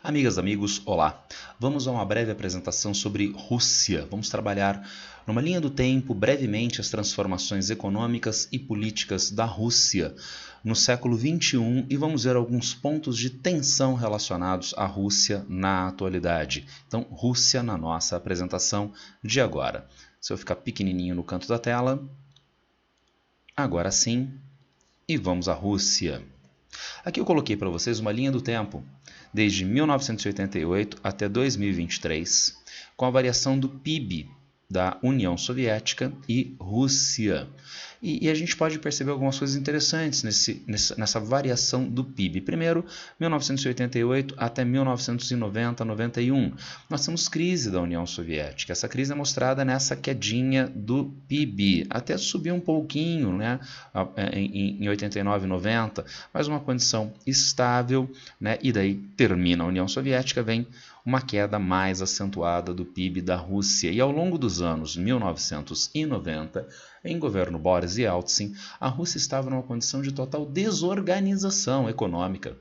Amigas, amigos, olá! Vamos a uma breve apresentação sobre Rússia. Vamos trabalhar numa linha do tempo, brevemente, as transformações econômicas e políticas da Rússia no século XXI e vamos ver alguns pontos de tensão relacionados à Rússia na atualidade. Então, Rússia na nossa apresentação de agora. Se eu ficar pequenininho no canto da tela, agora sim, e vamos à Rússia. Aqui eu coloquei para vocês uma linha do tempo, desde 1988 até 2023, com a variação do PIB da União Soviética e Rússia. E a gente pode perceber algumas coisas interessantes nessa variação do PIB. Primeiro, 1988 até 1990-91, nós temos crise da União Soviética. Essa crise é mostrada nessa quedinha do PIB, até subiu um pouquinho, né, em 89 e 90, mas uma condição estável, né, e daí termina a União Soviética, vem uma queda mais acentuada do PIB da Rússia. E ao longo dos anos 1990, em governo Boris Yeltsin, a Rússia estava numa condição de total desorganização econômica,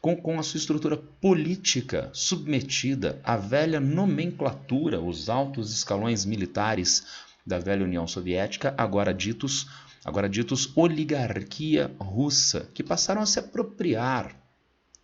com a sua estrutura política submetida à velha nomenclatura, os altos escalões militares da velha União Soviética, agora ditos oligarquia russa, que passaram a se apropriar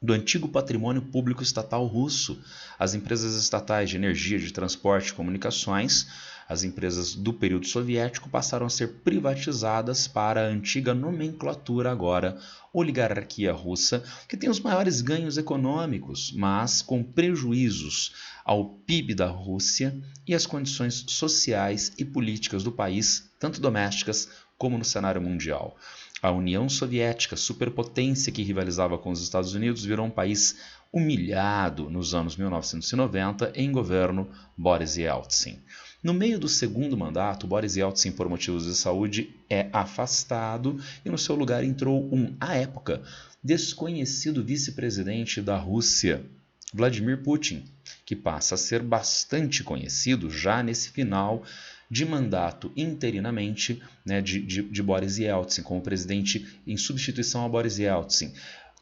do antigo patrimônio público estatal russo. As empresas estatais de energia, de transporte e comunicações, as empresas do período soviético, passaram a ser privatizadas para a antiga nomenclatura agora, oligarquia russa, que tem os maiores ganhos econômicos, mas com prejuízos ao PIB da Rússia e às condições sociais e políticas do país, tanto domésticas como no cenário mundial. A União Soviética, superpotência que rivalizava com os Estados Unidos, virou um país humilhado nos anos 1990 em governo Boris Yeltsin. No meio do segundo mandato, Boris Yeltsin, por motivos de saúde, é afastado e no seu lugar entrou à época, desconhecido vice-presidente da Rússia, Vladimir Putin, que passa a ser bastante conhecido já nesse final de mandato interinamente, né, de Boris Yeltsin, como presidente em substituição a Boris Yeltsin,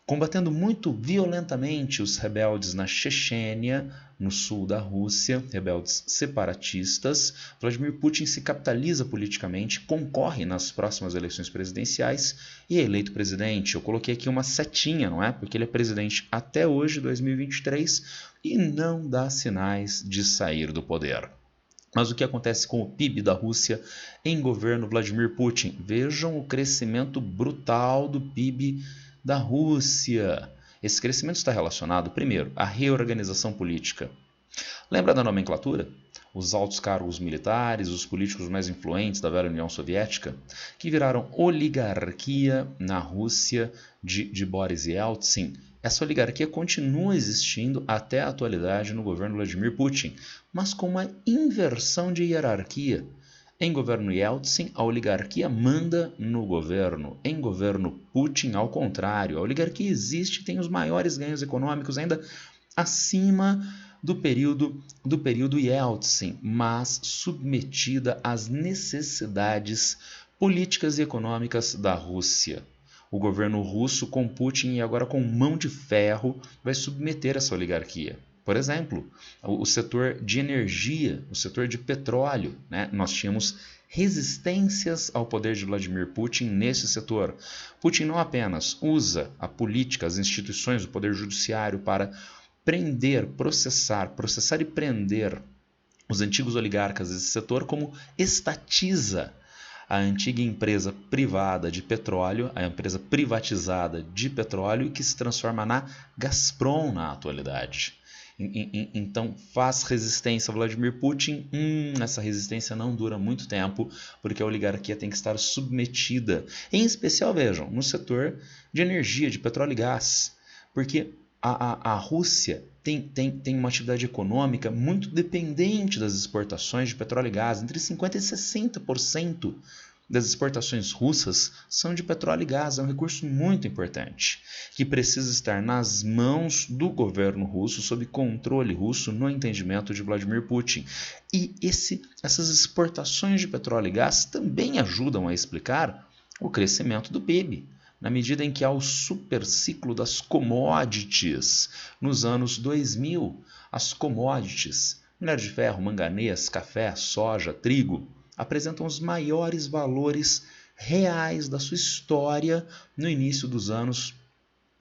combatendo muito violentamente os rebeldes na Chechênia, no sul da Rússia, rebeldes separatistas. Vladimir Putin se capitaliza politicamente, concorre nas próximas eleições presidenciais e é eleito presidente. Eu coloquei aqui uma setinha, não é? Porque ele é presidente até hoje, 2023, e não dá sinais de sair do poder. Mas o que acontece com o PIB da Rússia em governo Vladimir Putin? Vejam o crescimento brutal do PIB da Rússia. Esse crescimento está relacionado, primeiro, à reorganização política. Lembra da nomenclatura? Os altos cargos militares, os políticos mais influentes da velha União Soviética, que viraram oligarquia na Rússia de Boris Yeltsin. Essa oligarquia continua existindo até a atualidade no governo Vladimir Putin, mas com uma inversão de hierarquia. Em governo Yeltsin, a oligarquia manda no governo. Em governo Putin, ao contrário, a oligarquia existe e tem os maiores ganhos econômicos ainda acima do período Yeltsin, mas submetida às necessidades políticas e econômicas da Rússia. O governo russo, com Putin e agora com mão de ferro, vai submeter essa oligarquia. Por exemplo, o setor de energia, o setor de petróleo, né? Nós tínhamos resistências ao poder de Vladimir Putin nesse setor. Putin não apenas usa a política, as instituições, o poder judiciário para prender, processar e prender os antigos oligarcas desse setor, como estatiza a antiga empresa privada de petróleo, a empresa privatizada de petróleo, que se transforma na Gazprom na atualidade. Então faz resistência a Vladimir Putin. Essa resistência não dura muito tempo, porque a oligarquia tem que estar submetida. Em especial, vejam, no setor de energia, de petróleo e gás, porque a Rússia tem uma atividade econômica muito dependente das exportações de petróleo e gás. Entre 50% e 60% das exportações russas são de petróleo e gás. É um recurso muito importante, que precisa estar nas mãos do governo russo, sob controle russo, no entendimento de Vladimir Putin. E essas exportações de petróleo e gás também ajudam a explicar o crescimento do PIB. na medida em que há o superciclo das commodities. Nos anos 2000, as commodities, minério de ferro, manganês, café, soja, trigo, apresentam os maiores valores reais da sua história no início dos anos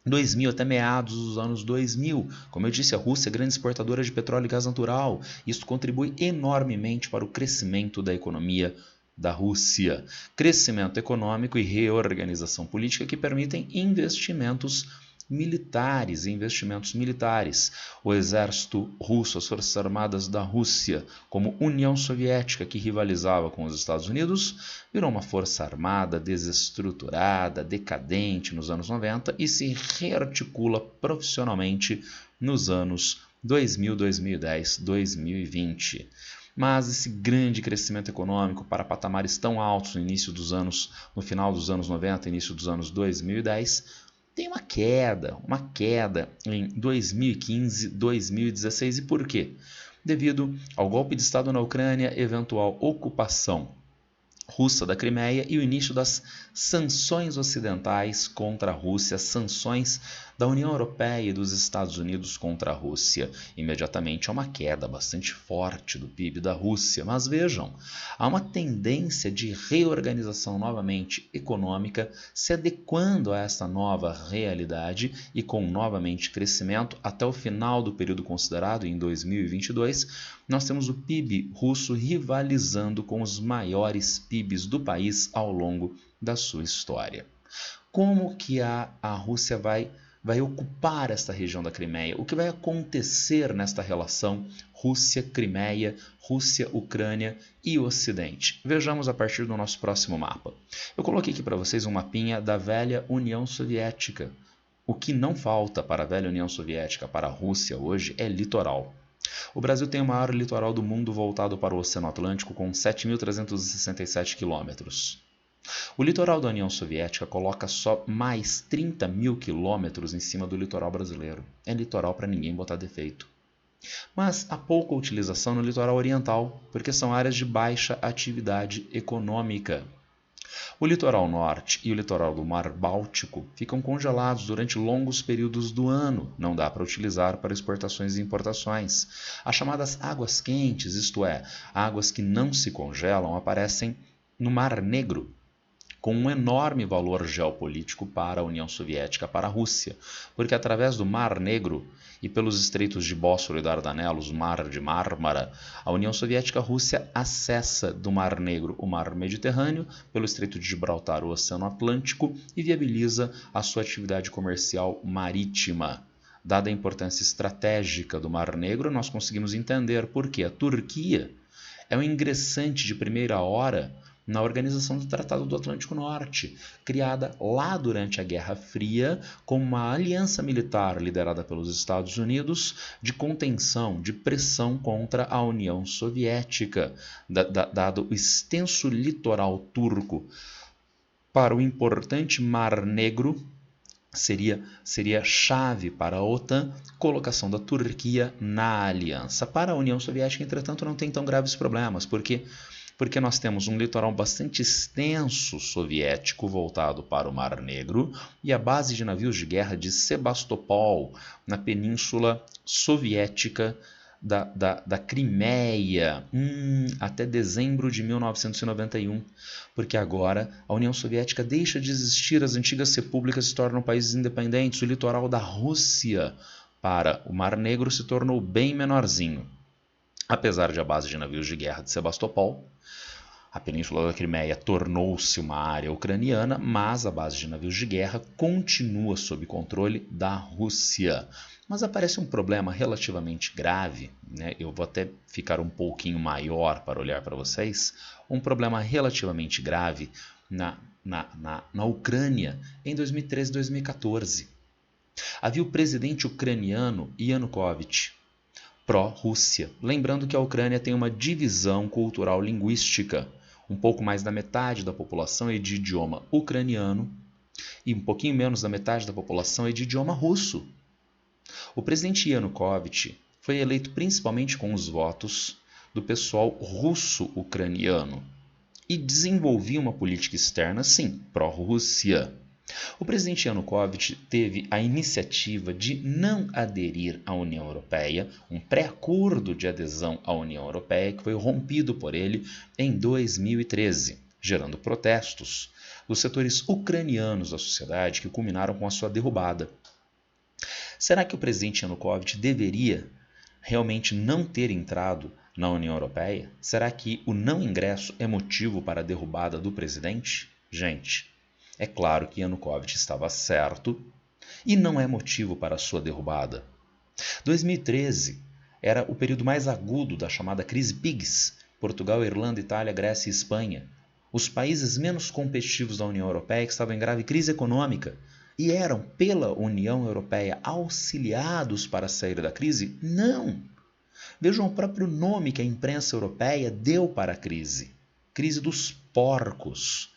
2000 até meados dos anos 2000. Como eu disse, a Rússia é grande exportadora de petróleo e gás natural. Isso contribui enormemente para o crescimento da economia da Rússia. Crescimento econômico e reorganização política que permitem investimentos militares. O exército russo, as forças armadas da Rússia, como União Soviética, que rivalizava com os Estados Unidos, virou uma força armada desestruturada, decadente nos anos 90 e se rearticula profissionalmente nos anos 2000, 2010, 2020. Mas esse grande crescimento econômico para patamares tão altos no final dos anos 90, início dos anos 2010, tem uma queda em 2015, 2016. E por quê? Devido ao golpe de Estado na Ucrânia, eventual ocupação russa da Crimeia e o início das sanções ocidentais contra a Rússia, sanções da União Europeia e dos Estados Unidos contra a Rússia. Imediatamente há uma queda bastante forte do PIB da Rússia. Mas vejam, há uma tendência de reorganização novamente econômica, se adequando a essa nova realidade e com novamente crescimento até o final do período considerado, em 2022, nós temos o PIB russo rivalizando com os maiores PIBs do país ao longo da sua história. Como que a Rússia vai ocupar esta região da Crimeia? O que vai acontecer nesta relação Rússia-Crimeia, Rússia-Ucrânia e Ocidente? Vejamos a partir do nosso próximo mapa. Eu coloquei aqui para vocês um mapinha da velha União Soviética. O que não falta para a velha União Soviética, para a Rússia hoje, é litoral. O Brasil tem o maior litoral do mundo voltado para o Oceano Atlântico, com 7.367 quilômetros. O litoral da União Soviética coloca só mais 30 mil quilômetros em cima do litoral brasileiro. É litoral para ninguém botar defeito. Mas há pouca utilização no litoral oriental, porque são áreas de baixa atividade econômica. O litoral norte e o litoral do Mar Báltico ficam congelados durante longos períodos do ano, não dá para utilizar para exportações e importações. As chamadas águas quentes, isto é, águas que não se congelam, aparecem no Mar Negro, com um enorme valor geopolítico para a União Soviética, para a Rússia, porque através do Mar Negro e pelos estreitos de Bósforo e Dardanelos, Mar de Mármara, a União Soviética e a Rússia acessa do Mar Negro o Mar Mediterrâneo, pelo Estreito de Gibraltar o Oceano Atlântico e viabiliza a sua atividade comercial marítima. Dada a importância estratégica do Mar Negro, nós conseguimos entender por que a Turquia é um ingressante de primeira hora na Organização do Tratado do Atlântico Norte, criada lá durante a Guerra Fria como uma aliança militar liderada pelos Estados Unidos de contenção, de pressão contra a União Soviética, dado o extenso litoral turco para o importante Mar Negro. Seria chave para a OTAN, colocação da Turquia na aliança. Para a União Soviética, entretanto, não tem tão graves problemas, porque nós temos um litoral bastante extenso soviético voltado para o Mar Negro e a base de navios de guerra de Sebastopol, na península soviética da Crimeia, até dezembro de 1991, porque agora a União Soviética deixa de existir, as antigas repúblicas se tornam países independentes, o litoral da Rússia para o Mar Negro se tornou bem menorzinho. Apesar de a base de navios de guerra de Sebastopol, a Península da Crimeia tornou-se uma área ucraniana, mas a base de navios de guerra continua sob controle da Rússia. Mas aparece um problema relativamente grave, né? Eu vou até ficar um pouquinho maior para olhar para vocês, um problema relativamente grave na Ucrânia em 2013 e 2014. Havia o presidente ucraniano Yanukovych, pró-Rússia. Lembrando que a Ucrânia tem uma divisão cultural linguística. Um pouco mais da metade da população é de idioma ucraniano e um pouquinho menos da metade da população é de idioma russo. O presidente Yanukovych foi eleito principalmente com os votos do pessoal russo-ucraniano e desenvolvia uma política externa, sim, pró-Rússia. O presidente Yanukovych teve a iniciativa de não aderir à União Europeia, um pré-acordo de adesão à União Europeia que foi rompido por ele em 2013, gerando protestos dos setores ucranianos da sociedade que culminaram com a sua derrubada. Será que o presidente Yanukovych deveria realmente não ter entrado na União Europeia? Será que o não ingresso é motivo para a derrubada do presidente? Gente, é claro que Yanukovych estava certo e não é motivo para a sua derrubada. 2013 era o período mais agudo da chamada crise PIGS, Portugal, Irlanda, Itália, Grécia e Espanha. Os países menos competitivos da União Europeia que estavam em grave crise econômica e eram, pela União Europeia, auxiliados para sair da crise? Não! Vejam o próprio nome que a imprensa europeia deu para a crise. Crise dos porcos,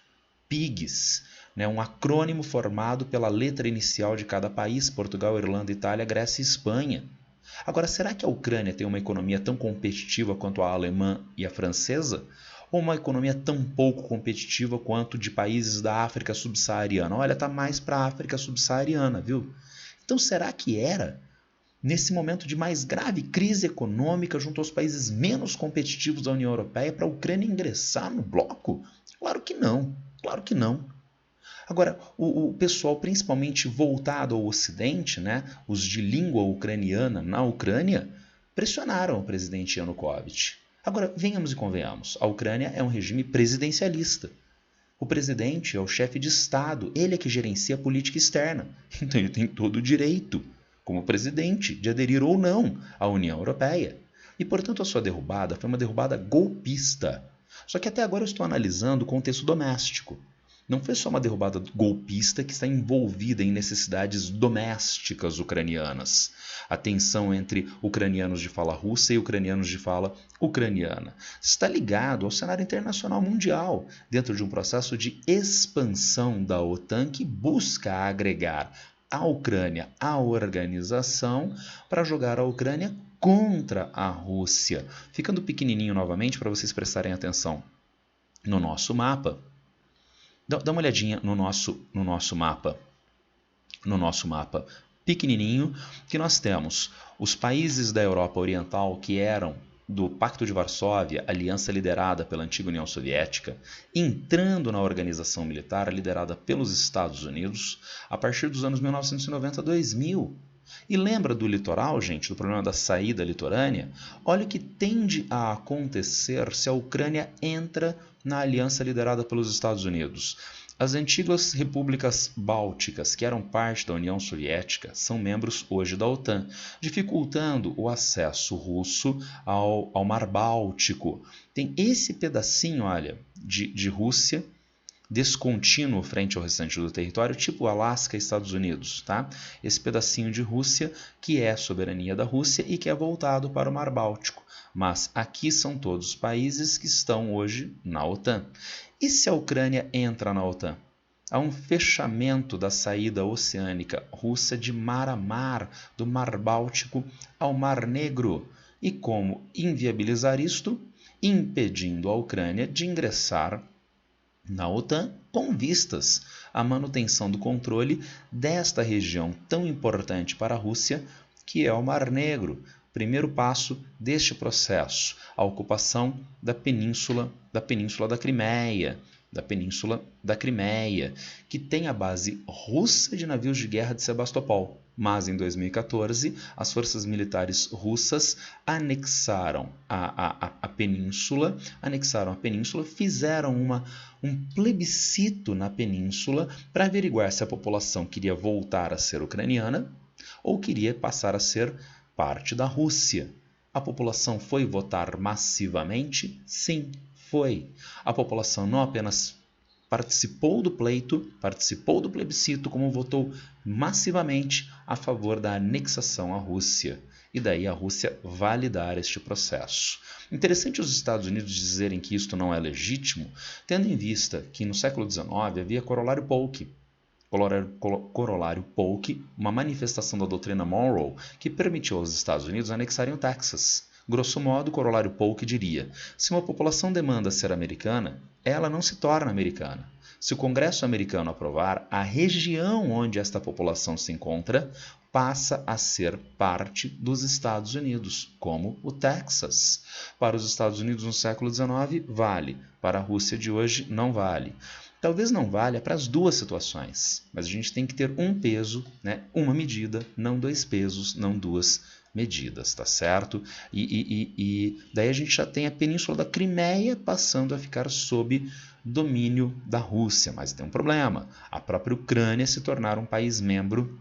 PIGS, né? Um acrônimo formado pela letra inicial de cada país, Portugal, Irlanda, Itália, Grécia e Espanha. Agora, será que a Ucrânia tem uma economia tão competitiva quanto a alemã e a francesa? Ou uma economia tão pouco competitiva quanto de países da África subsaariana? Olha, está mais para a África subsaariana, viu? Então, será que era, nesse momento de mais grave crise econômica junto aos países menos competitivos da União Europeia, para a Ucrânia ingressar no bloco? Claro que não, claro que não. Agora, o pessoal principalmente voltado ao Ocidente, né, os de língua ucraniana na Ucrânia, pressionaram o presidente Yanukovych. Agora, venhamos e convenhamos, a Ucrânia é um regime presidencialista. O presidente é o chefe de Estado, ele é que gerencia a política externa. Então ele tem todo o direito, como presidente, de aderir ou não à União Europeia. E, portanto, a sua derrubada foi uma derrubada golpista. Só que até agora eu estou analisando o contexto doméstico. Não foi só uma derrubada golpista que está envolvida em necessidades domésticas ucranianas. A tensão entre ucranianos de fala russa e ucranianos de fala ucraniana está ligado ao cenário internacional mundial, dentro de um processo de expansão da OTAN que busca agregar a Ucrânia à organização para jogar a Ucrânia contra a Rússia. Ficando pequenininho novamente para vocês prestarem atenção no nosso mapa. Dá uma olhadinha no nosso mapa pequenininho, que nós temos os países da Europa Oriental que eram do Pacto de Varsóvia, aliança liderada pela antiga União Soviética, entrando na organização militar liderada pelos Estados Unidos a partir dos anos 1990 a 2000. E lembra do litoral, gente, do problema da saída litorânea? Olha o que tende a acontecer se a Ucrânia entra na aliança liderada pelos Estados Unidos. As antigas repúblicas bálticas, que eram parte da União Soviética, são membros hoje da OTAN, dificultando o acesso russo ao Mar Báltico. Tem esse pedacinho, olha, de Rússia, descontínuo frente ao restante do território, tipo Alasca e Estados Unidos, tá? Esse pedacinho de Rússia que é soberania da Rússia e que é voltado para o Mar Báltico. Mas aqui são todos os países que estão hoje na OTAN. E se a Ucrânia entra na OTAN? Há um fechamento da saída oceânica russa de mar a mar, do Mar Báltico ao Mar Negro. E como inviabilizar isto? Impedindo a Ucrânia de ingressar na OTAN, com vistas à manutenção do controle desta região tão importante para a Rússia, que é o Mar Negro. Primeiro passo deste processo, a ocupação da península da Crimeia, que tem a base russa de navios de guerra de Sebastopol. Mas em 2014, as forças militares russas anexaram a península, fizeram um plebiscito na península para averiguar se a população queria voltar a ser ucraniana ou queria passar a ser parte da Rússia. A população foi votar massivamente? Sim, foi. A população não apenas participou do pleito, participou do plebiscito, como votou massivamente a favor da anexação à Rússia. E daí a Rússia validar este processo. Interessante os Estados Unidos dizerem que isto não é legítimo, tendo em vista que no século XIX havia corolário Polk, uma manifestação da doutrina Monroe que permitiu aos Estados Unidos anexarem o Texas. Grosso modo, o corolário Polk diria: se uma população demanda ser americana, ela não se torna americana. Se o Congresso americano aprovar, a região onde esta população se encontra passa a ser parte dos Estados Unidos, como o Texas. Para os Estados Unidos no século XIX, vale. Para a Rússia de hoje, não vale. Talvez não valha para as duas situações, mas a gente tem que ter um peso, né? Uma medida, não dois pesos, não duas medidas, tá certo? E daí a gente já tem a Península da Crimeia passando a ficar sob domínio da Rússia, mas tem um problema, a própria Ucrânia se tornar um país membro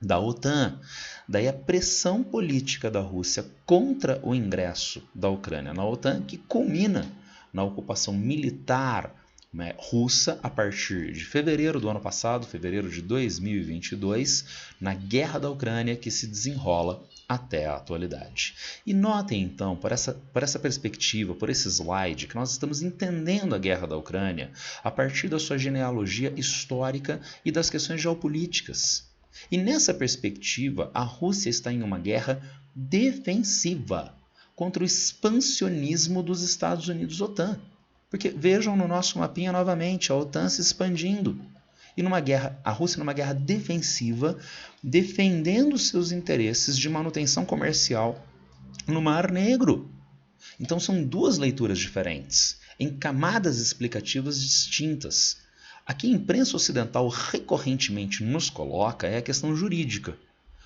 da OTAN. Daí a pressão política da Rússia contra o ingresso da Ucrânia na OTAN, que culmina na ocupação militar, né, russa a partir de fevereiro do ano passado, fevereiro de 2022, na guerra da Ucrânia que se desenrola até a atualidade. E notem então, por essa perspectiva, por esse slide, que nós estamos entendendo a guerra da Ucrânia a partir da sua genealogia histórica e das questões geopolíticas. E nessa perspectiva, a Rússia está em uma guerra defensiva contra o expansionismo dos Estados Unidos-OTAN. Porque vejam no nosso mapinha novamente, a OTAN se expandindo. E a Rússia numa guerra defensiva, defendendo seus interesses de manutenção comercial no Mar Negro. Então são duas leituras diferentes, em camadas explicativas distintas. A que a imprensa ocidental recorrentemente nos coloca é a questão jurídica.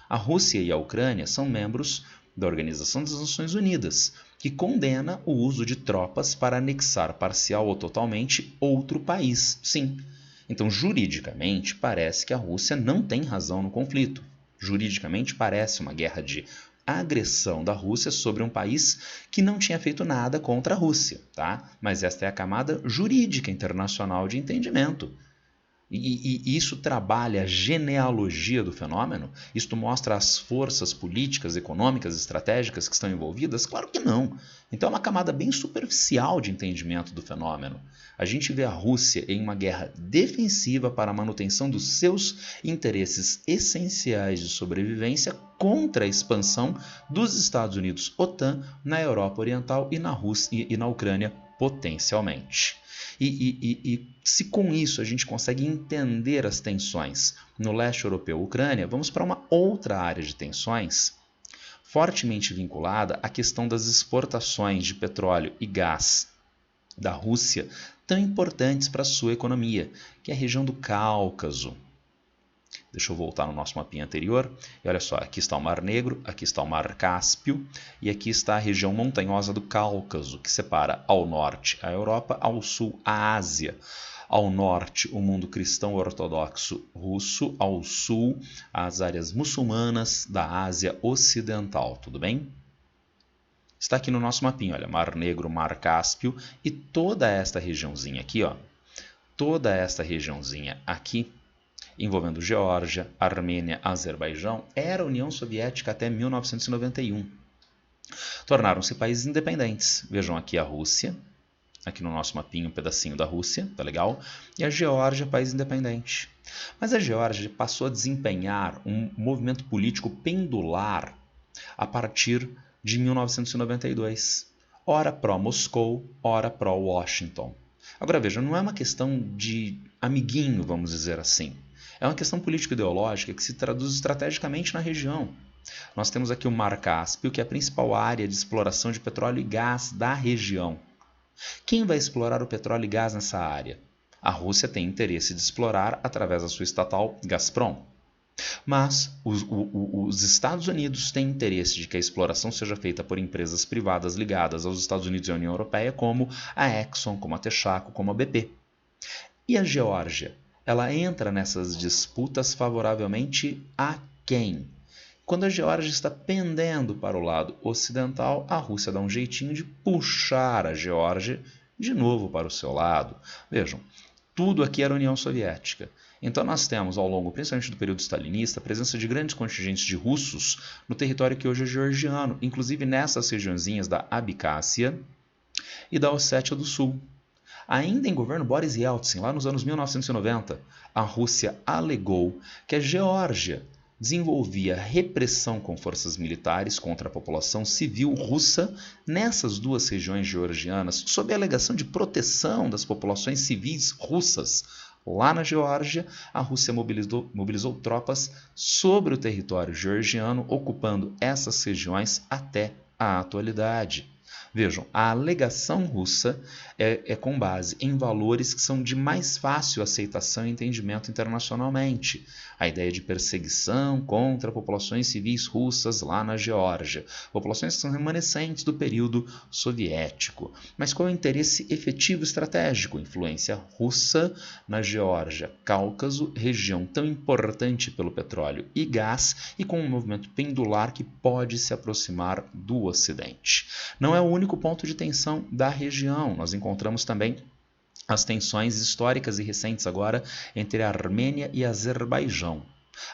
A Rússia e a Ucrânia são membros da Organização das Nações Unidas, que condena o uso de tropas para anexar parcial ou totalmente outro país. Sim. Então, juridicamente, parece que a Rússia não tem razão no conflito. Juridicamente, parece uma guerra de agressão da Rússia sobre um país que não tinha feito nada contra a Rússia, tá? Mas esta é a camada jurídica internacional de entendimento. E isso trabalha a genealogia do fenômeno? Isto mostra as forças políticas, econômicas, estratégicas que estão envolvidas? Claro que não. Então é uma camada bem superficial de entendimento do fenômeno. A gente vê a Rússia em uma guerra defensiva para a manutenção dos seus interesses essenciais de sobrevivência contra a expansão dos Estados Unidos OTAN na Europa Oriental e na Rússia e na Ucrânia potencialmente. E se com isso a gente consegue entender as tensões no leste europeu e Ucrânia, vamos para uma outra área de tensões fortemente vinculada à questão das exportações de petróleo e gás da Rússia, tão importantes para a sua economia, que é a região do Cáucaso. Deixa eu voltar no nosso mapinha anterior. E olha só, aqui está o Mar Negro, aqui está o Mar Cáspio e aqui está a região montanhosa do Cáucaso, que separa ao norte a Europa, ao sul a Ásia. Ao norte, o mundo cristão ortodoxo russo, ao sul, as áreas muçulmanas da Ásia Ocidental. Tudo bem? Está aqui no nosso mapinha, olha, Mar Negro, Mar Cáspio e toda esta regiãozinha aqui, ó. Toda esta regiãozinha aqui, envolvendo Geórgia, Armênia, Azerbaijão, era a União Soviética até 1991. Tornaram-se países independentes. Vejam aqui a Rússia, aqui no nosso mapinha um pedacinho da Rússia, tá legal? E a Geórgia, país independente. Mas a Geórgia passou a desempenhar um movimento político pendular a partir de 1992. Ora pró-Moscou, ora pró-Washington. Agora veja, não é uma questão de amiguinho, vamos dizer assim. É uma questão político-ideológica que se traduz estrategicamente na região. Nós temos aqui o Mar Cáspio, que é a principal área de exploração de petróleo e gás da região. Quem vai explorar o petróleo e gás nessa área? A Rússia tem interesse de explorar através da sua estatal Gazprom. Mas os Estados Unidos têm interesse de que a exploração seja feita por empresas privadas ligadas aos Estados Unidos e à União Europeia, como a Exxon, como a Texaco, como a BP. E a Geórgia? Ela entra nessas disputas favoravelmente a quem? Quando a Geórgia está pendendo para o lado ocidental, a Rússia dá um jeitinho de puxar a Geórgia de novo para o seu lado. Vejam, tudo aqui era União Soviética. Então nós temos ao longo, principalmente do período stalinista, a presença de grandes contingentes de russos no território que hoje é georgiano, inclusive nessas regiõezinhas da Abcásia e da Ossétia do Sul. Ainda em governo Boris Yeltsin, lá nos anos 1990, a Rússia alegou que a Geórgia desenvolvia repressão com forças militares contra a população civil russa nessas duas regiões georgianas, sob a alegação de proteção das populações civis russas. Lá na Geórgia, a Rússia mobilizou tropas sobre o território georgiano, ocupando essas regiões até a atualidade. Vejam, a alegação russa é com base em valores que são de mais fácil aceitação e entendimento internacionalmente. A ideia de perseguição contra populações civis russas lá na Geórgia, populações que são remanescentes do período soviético. Mas qual é o interesse efetivo estratégico? Influência russa na Geórgia, Cáucaso, região tão importante pelo petróleo e gás e com um movimento pendular que pode se aproximar do Ocidente. Não é o único ponto de tensão da região. Nós encontramos também as tensões históricas e recentes agora entre a Armênia e Azerbaijão.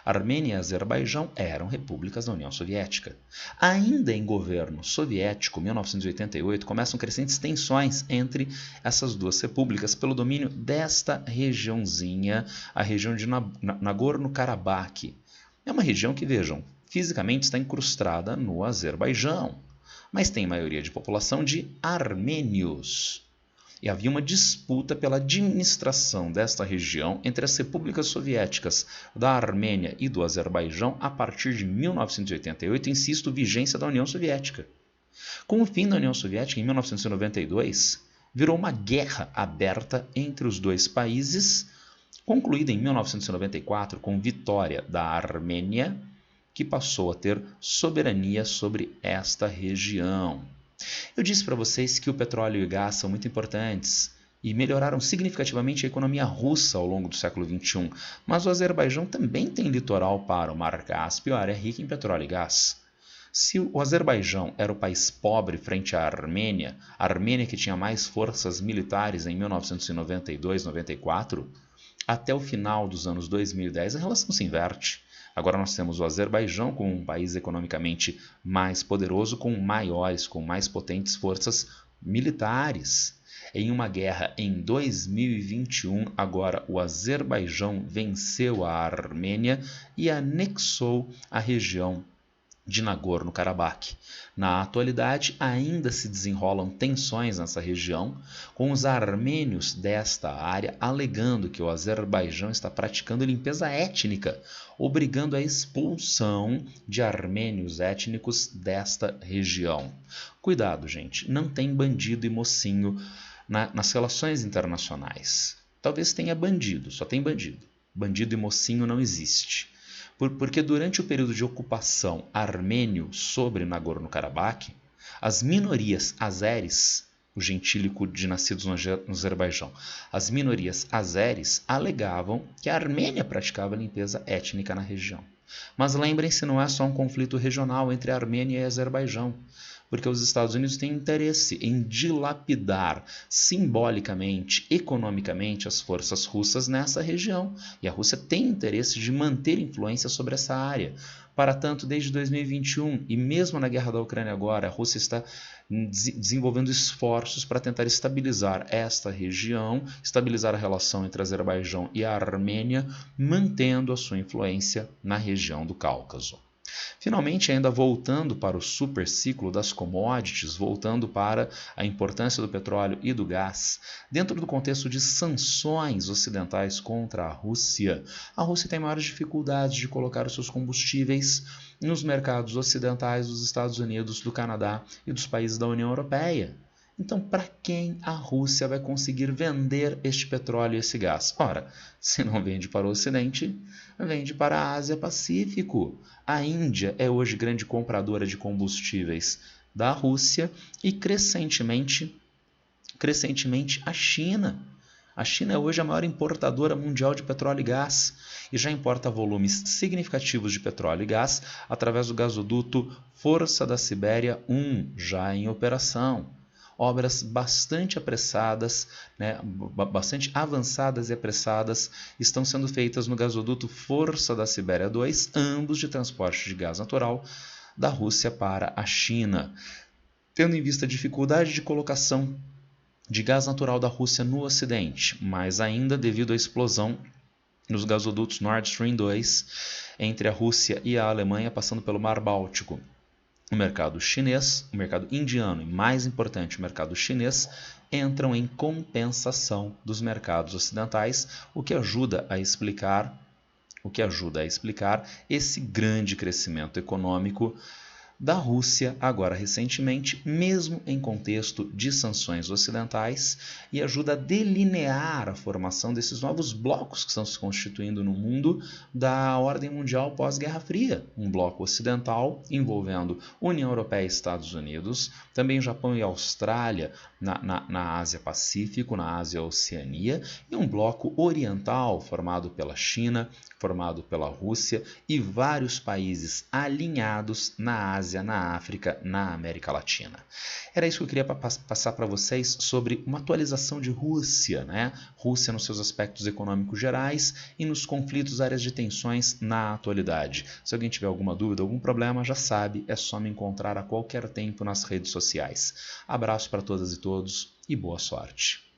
Armênia e Azerbaijão eram repúblicas da União Soviética. Ainda em governo soviético, 1988, começam crescentes tensões entre essas duas repúblicas pelo domínio desta regiãozinha, a região de Nagorno-Karabakh. É uma região que, vejam, fisicamente está incrustada no Azerbaijão, mas tem maioria de população de armênios. E havia uma disputa pela administração desta região entre as repúblicas soviéticas da Armênia e do Azerbaijão a partir de 1988, insisto, vigência da União Soviética. Com o fim da União Soviética, em 1992, virou uma guerra aberta entre os dois países, concluída em 1994 com vitória da Armênia, que passou a ter soberania sobre esta região. Eu disse para vocês que o petróleo e o gás são muito importantes e melhoraram significativamente a economia russa ao longo do século XXI, mas o Azerbaijão também tem litoral para o Mar Cáspio, área rica em petróleo e gás. Se o Azerbaijão era o país pobre frente à Armênia, a Armênia que tinha mais forças militares em 1992-94, até o final dos anos 2010 a relação se inverte. Agora nós temos o Azerbaijão como um país economicamente mais poderoso, com mais potentes forças militares. Em uma guerra em 2021, agora o Azerbaijão venceu a Armênia e anexou a região de Nagorno-Karabakh. Na atualidade, ainda se desenrolam tensões nessa região, com os armênios desta área alegando que o Azerbaijão está praticando limpeza étnica, obrigando a expulsão de armênios étnicos desta região. Cuidado, gente, não tem bandido e mocinho nas relações internacionais. Talvez tenha bandido, só tem bandido. Bandido e mocinho não existe. Porque durante o período de ocupação armênio sobre Nagorno-Karabakh, as minorias azeres, o gentílico de nascidos no Azerbaijão, as minorias azeres alegavam que a Armênia praticava limpeza étnica na região. Mas lembrem-se, não é só um conflito regional entre a Armênia e a Azerbaijão, porque os Estados Unidos têm interesse em dilapidar simbolicamente, economicamente, as forças russas nessa região. E a Rússia tem interesse de manter influência sobre essa área. Para tanto, desde 2021, e mesmo na guerra da Ucrânia agora, a Rússia está desenvolvendo esforços para tentar estabilizar esta região, estabilizar a relação entre Azerbaijão e a Armênia, mantendo a sua influência na região do Cáucaso. Finalmente, ainda voltando para o superciclo das commodities, voltando para a importância do petróleo e do gás, dentro do contexto de sanções ocidentais contra a Rússia tem maiores dificuldades de colocar os seus combustíveis nos mercados ocidentais dos Estados Unidos, do Canadá e dos países da União Europeia. Então, para quem a Rússia vai conseguir vender este petróleo e esse gás? Ora, se não vende para o Ocidente, vende para a Ásia-Pacífico. A Índia é hoje grande compradora de combustíveis da Rússia e, crescentemente, a China. A China é hoje a maior importadora mundial de petróleo e gás e já importa volumes significativos de petróleo e gás através do gasoduto Força da Sibéria 1, já em operação. Obras bastante apressadas, bastante avançadas e apressadas estão sendo feitas no gasoduto Força da Sibéria 2, ambos de transporte de gás natural da Rússia para a China. Tendo em vista a dificuldade de colocação de gás natural da Rússia no Ocidente, mas ainda devido à explosão nos gasodutos Nord Stream 2 entre a Rússia e a Alemanha, passando pelo Mar Báltico. O mercado chinês, o mercado indiano e, mais importante, o mercado chinês, entram em compensação dos mercados ocidentais, o que ajuda a explicar esse grande crescimento econômico da Rússia, agora recentemente, mesmo em contexto de sanções ocidentais, e ajuda a delinear a formação desses novos blocos que estão se constituindo no mundo da ordem mundial pós-Guerra Fria. Um bloco ocidental envolvendo União Europeia e Estados Unidos, também Japão e Austrália na Ásia-Pacífico, na Ásia-Oceania, e um bloco oriental formado pela China, formado pela Rússia e vários países alinhados na Ásia, na África, na América Latina. Era isso que eu queria passar para vocês sobre uma atualização de Rússia, né? Rússia nos seus aspectos econômicos gerais e nos conflitos, áreas de tensões na atualidade. Se alguém tiver alguma dúvida, algum problema, já sabe, é só me encontrar a qualquer tempo nas redes sociais. Abraço para todas e todos e boa sorte.